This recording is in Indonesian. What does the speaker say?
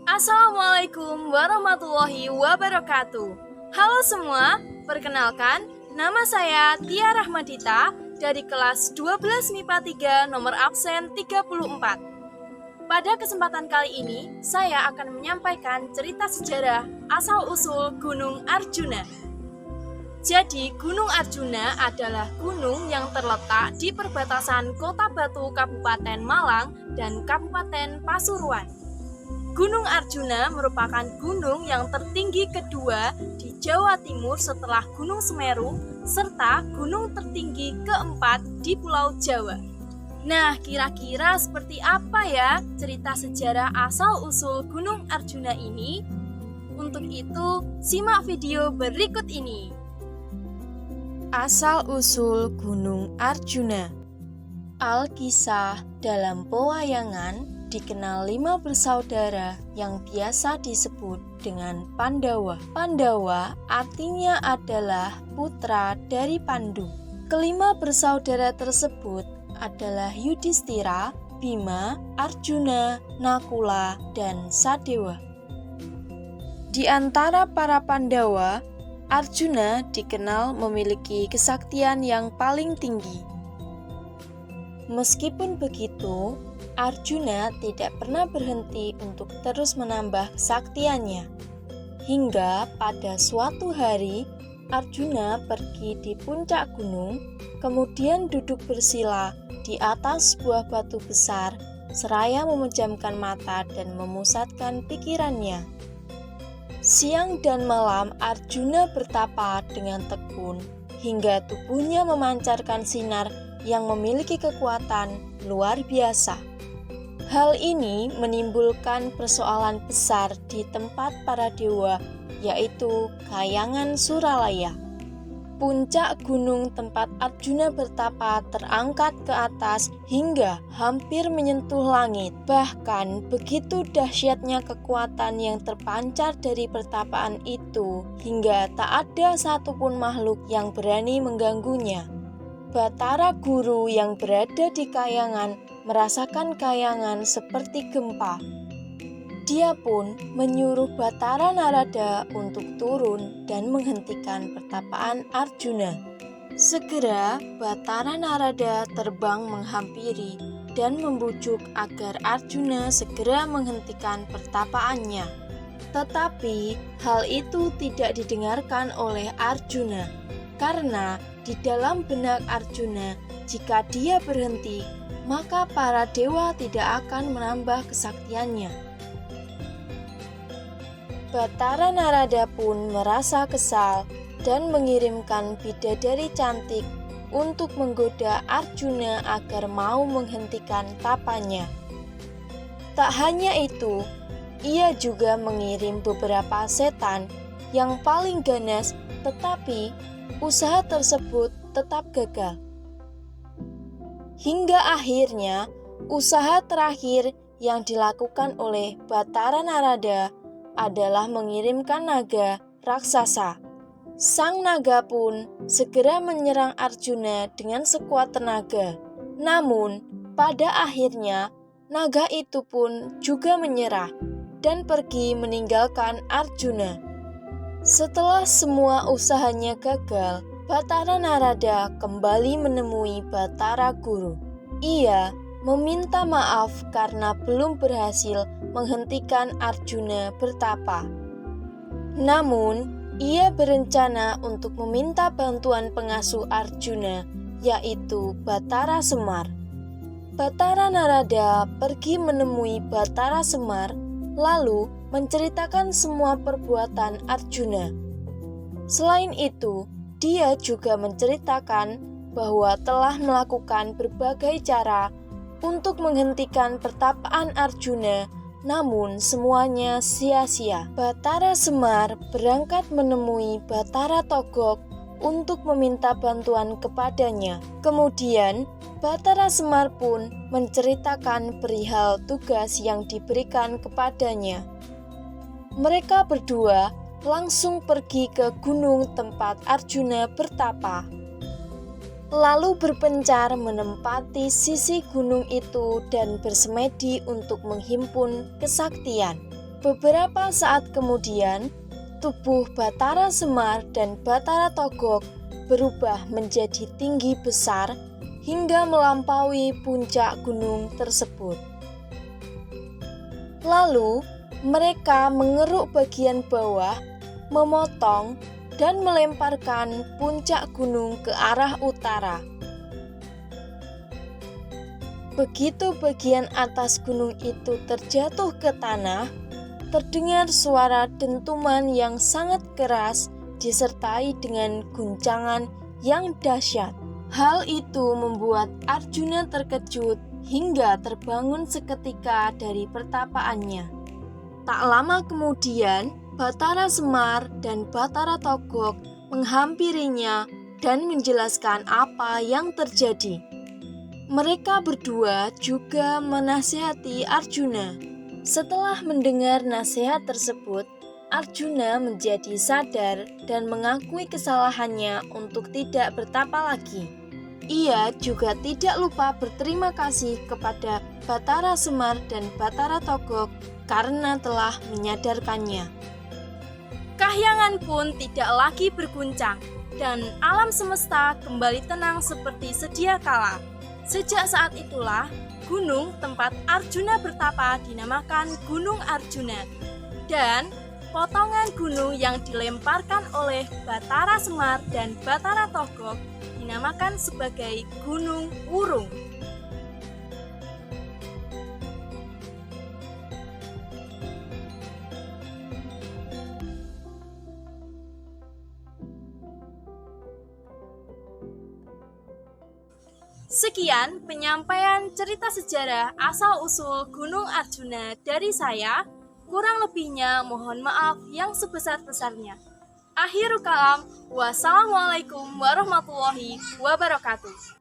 Assalamualaikum warahmatullahi wabarakatuh. Halo semua, perkenalkan nama saya Tia Rahmadita dari kelas 12 MIPA 3 nomor absen 34. Pada kesempatan kali ini, saya akan menyampaikan cerita sejarah asal-usul Gunung Arjuna. Jadi, Gunung Arjuna adalah gunung yang terletak di perbatasan Kota Batu Kabupaten Malang dan Kabupaten Pasuruan. Gunung Arjuna merupakan gunung yang tertinggi kedua di Jawa Timur setelah Gunung Semeru, serta gunung tertinggi keempat di Pulau Jawa. Nah, kira-kira seperti apa ya cerita sejarah asal-usul Gunung Arjuna ini? Untuk itu, simak video berikut ini. Asal-usul Gunung Arjuna. Alkisah dalam pewayangan dikenal 5 bersaudara yang biasa disebut dengan Pandawa. Pandawa artinya adalah putra dari Pandu. Kelima bersaudara tersebut adalah Yudhistira, Bima, Arjuna, Nakula, dan Sadewa. Di antara para Pandawa, Arjuna dikenal memiliki kesaktian yang paling tinggi. Meskipun begitu, Arjuna tidak pernah berhenti untuk terus menambah kesaktiannya. Hingga pada suatu hari, Arjuna pergi di puncak gunung, kemudian duduk bersila di atas sebuah batu besar, seraya memejamkan mata dan memusatkan pikirannya. Siang dan malam Arjuna bertapa dengan tekun, hingga tubuhnya memancarkan sinar yang memiliki kekuatan luar biasa. Hal ini menimbulkan persoalan besar di tempat para dewa, yaitu Kahyangan Suralaya. Puncak gunung tempat Arjuna bertapa terangkat ke atas hingga hampir menyentuh langit. Bahkan begitu dahsyatnya kekuatan yang terpancar dari pertapaan itu, hingga tak ada satupun makhluk yang berani mengganggunya. Batara Guru yang berada di Kahyangan merasakan Kahyangan seperti gempa. Dia pun menyuruh Batara Narada untuk turun dan menghentikan pertapaan Arjuna. Segera Batara Narada terbang menghampiri dan membujuk agar Arjuna segera menghentikan pertapaannya. Tetapi hal itu tidak didengarkan oleh Arjuna, karena di dalam benak Arjuna, jika dia berhenti, maka para dewa tidak akan menambah kesaktiannya. Batara Narada pun merasa kesal dan mengirimkan bidadari cantik untuk menggoda Arjuna agar mau menghentikan tapanya. Tak hanya itu, ia juga mengirim beberapa setan yang paling ganas, tetapi usaha tersebut tetap gagal. Hingga akhirnya, usaha terakhir yang dilakukan oleh Batara Narada adalah mengirimkan naga raksasa. Sang naga pun segera menyerang Arjuna dengan sekuat tenaga. Namun, pada akhirnya, naga itu pun juga menyerah dan pergi meninggalkan Arjuna. Setelah semua usahanya gagal, Batara Narada kembali menemui Batara Guru. Ia meminta maaf karena belum berhasil menghentikan Arjuna bertapa. Namun, ia berencana untuk meminta bantuan pengasuh Arjuna, yaitu Batara Semar. Batara Narada pergi menemui Batara Semar, lalu menceritakan semua perbuatan Arjuna. Selain itu, dia juga menceritakan bahwa telah melakukan berbagai cara untuk menghentikan pertapaan Arjuna, namun semuanya sia-sia. Batara Semar berangkat menemui Batara Togok untuk meminta bantuan kepadanya. Kemudian, Batara Semar pun menceritakan perihal tugas yang diberikan kepadanya. Mereka berdua langsung pergi ke gunung tempat Arjuna bertapa. lalu berpencar menempati sisi gunung itu dan bersemedi untuk menghimpun kesaktian. Beberapa saat kemudian, tubuh Batara Semar dan Batara Togog berubah menjadi tinggi besar hingga melampaui puncak gunung tersebut. Lalu, mereka mengeruk bagian bawah, memotong, dan melemparkan puncak gunung ke arah utara. Begitu bagian atas gunung itu terjatuh ke tanah, terdengar suara dentuman yang sangat keras disertai dengan guncangan yang dahsyat. Hal itu membuat Arjuna terkejut hingga terbangun seketika dari pertapaannya. Tak lama kemudian, Batara Semar dan Batara Togog menghampirinya dan menjelaskan apa yang terjadi. Mereka berdua juga menasihati Arjuna. Setelah mendengar nasihat tersebut, Arjuna menjadi sadar dan mengakui kesalahannya untuk tidak bertapa lagi. Ia juga tidak lupa berterima kasih kepada Batara Semar dan Batara Togog karena telah menyadarkannya. Kahyangan pun tidak lagi berguncang dan alam semesta kembali tenang seperti sedia kala. Sejak saat itulah, gunung tempat Arjuna bertapa dinamakan Gunung Arjuna. Dan potongan gunung yang dilemparkan oleh Batara Semar dan Batara Togog dinamakan sebagai Gunung Wurung. Sekian penyampaian cerita sejarah asal-usul Gunung Arjuna dari saya. Kurang lebihnya mohon maaf yang sebesar-besarnya. Akhirul kalam, wassalamualaikum warahmatullahi wabarakatuh.